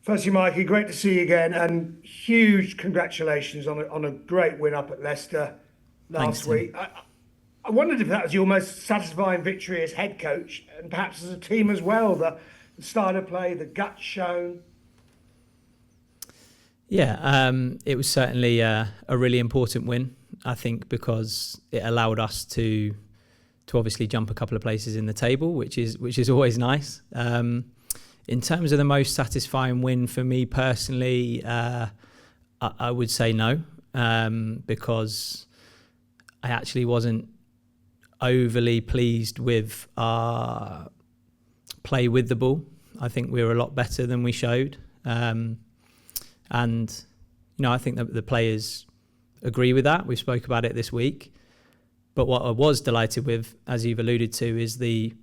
Firstly, Mikey, great to see you again, and huge congratulations on a great win up at Leicester Thanks, last Tim. week. I wondered if that was your most satisfying victory as head coach, and perhaps as a team as well. The style of play, the guts shown. Yeah, it was certainly a really important win, I think, because it allowed us to obviously jump a couple of places in the table, which is always nice. In terms of the most satisfying win for me personally, I would say no, because I actually wasn't overly pleased with our play with the ball. I think we were a lot better than we showed. And, I think that the players agree with that. We spoke about it this week. But what I was delighted with, as you've alluded to, is the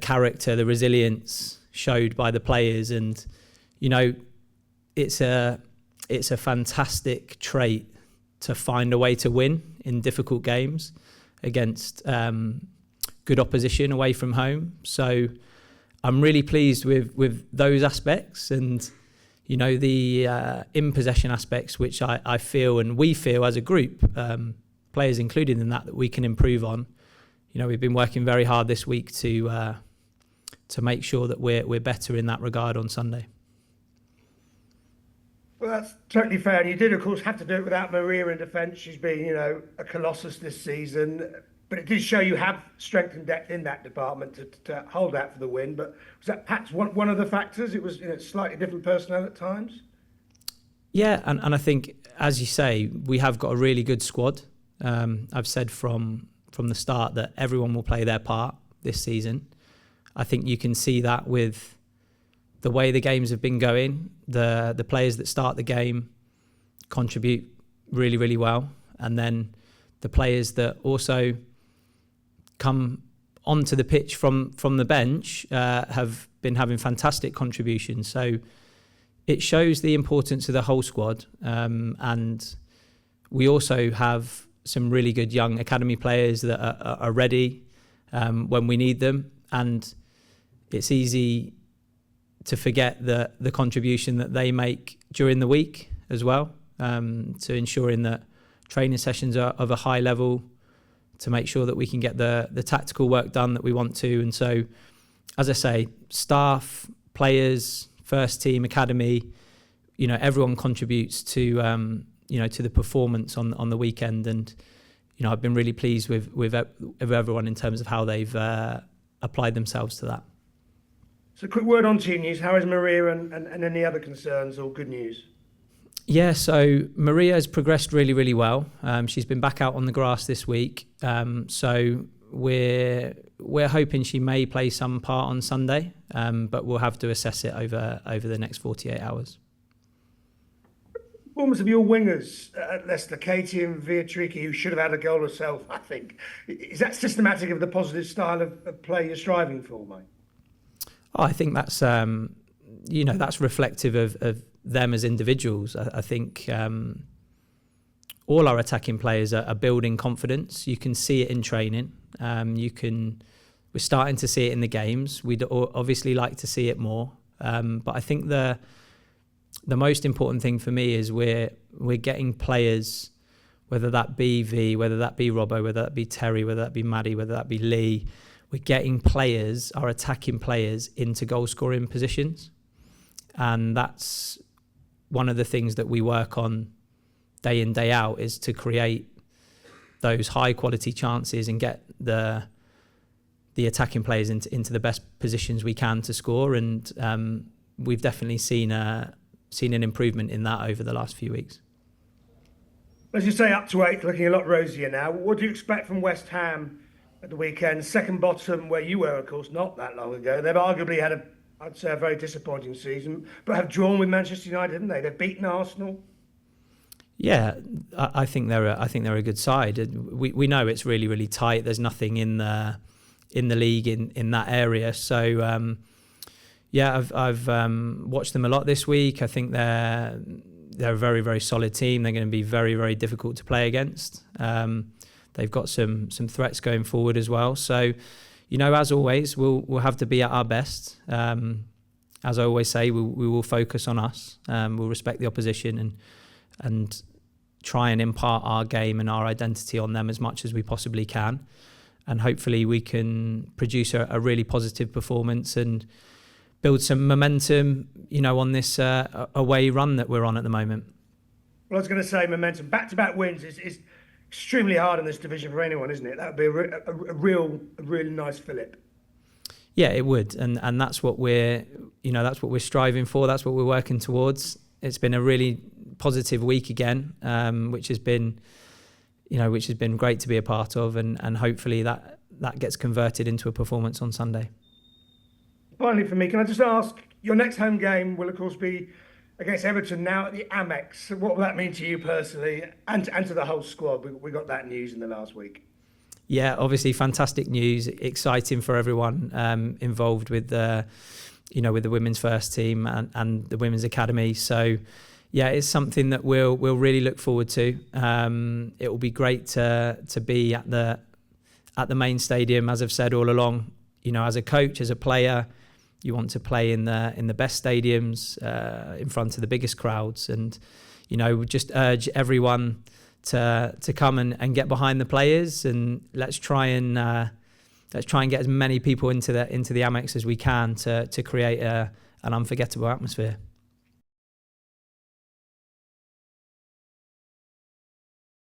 character, the resilience showed by the players. And, it's a fantastic trait to find a way to win in difficult games against good opposition away from home. So I'm really pleased with those aspects and, the in-possession aspects, which I feel and we feel as a group, players included in that we can improve on. We've been working very hard this week to make sure that we're better in that regard on Sunday. Well, that's totally fair. And you did, of course, have to do it without Maria in defence. She's been, a colossus this season. But it did show you have strength and depth in that department to hold out for the win. But was that perhaps one of the factors? It was slightly different personnel at times? Yeah, and I think, as you say, we have got a really good squad. I've said from the start that everyone will play their part this season. I think you can see that with the way the games have been going. The players that start the game contribute really, really well. And then the players that also come onto the pitch from the bench have been having fantastic contributions. So it shows the importance of the whole squad. And we also have some really good young academy players that are ready when we need them. And it's easy to forget the contribution that they make during the week as well, to ensuring that training sessions are of a high level, to make sure that we can get the tactical work done that we want to. And so, as I say, staff, players, first team, academy, everyone contributes to to the performance on the weekend. And I've been really pleased with everyone in terms of how they've applied themselves to that. So, quick word on team news. How is Maria and any other concerns or good news? Yeah, so Maria has progressed really, really well. She's been back out on the grass this week. So we're hoping she may play some part on Sunday, but we'll have to assess it over the next 48 hours. Performance of your wingers at Leicester, Katie and Beatrice, who should have had a goal herself, I think. Is that systematic of the positive style of play you're striving for, mate? Oh, I think that's that's reflective of them as individuals. I think all our attacking players are building confidence. You can see it in training. We're starting to see it in the games. We'd obviously like to see it more. But I think the most important thing for me is we're getting players, whether that be V, whether that be Robbo, whether that be Terry, whether that be Maddie, whether that be Lee. We're getting players, our attacking players, into goal-scoring positions. And that's one of the things that we work on day in, day out, is to create those high-quality chances and get the attacking players into the best positions we can to score. And we've definitely seen an improvement in that over the last few weeks. As you say, up to 8th, looking a lot rosier now. What do you expect from West Ham at the weekend? Second bottom, where you were, of course, not that long ago. They've arguably had I'd say a very disappointing season, but have drawn with Manchester United, haven't they? They've beaten Arsenal. Yeah, I think they're a good side. We know it's really, really tight. There's nothing in the league in that area. So I've watched them a lot this week. I think they're a very, very solid team. They're going to be very, very difficult to play against. They've got some threats going forward as well. So, as always, we'll have to be at our best. as I always say, we will focus on us. We'll respect the opposition and try and impart our game and our identity on them as much as we possibly can. And hopefully we can produce a really positive performance and build some momentum, on this away run that we're on at the moment. Well, I was going to say momentum. Back-to-back wins is extremely hard in this division for anyone, isn't it? That would be a really nice fillip. Yeah, it would, and that's what we're striving for. That's what we're working towards. It's been a really positive week again, which has been great to be a part of, and hopefully that gets converted into a performance on Sunday. Finally, for me, can I just ask, your next home game will of course be against Everton now at the Amex. What will that mean to you personally and to the whole squad? We got that news in the last week. Yeah, obviously fantastic news, exciting for everyone involved with the women's first team and the women's academy. So yeah, it's something that we'll really look forward to. It will be great to be at the main stadium, as I've said all along. As a coach, as a player, you want to play in the best stadiums, in front of the biggest crowds, and just urge everyone to come and get behind the players, and let's try and get as many people into the Amex as we can to create an unforgettable atmosphere.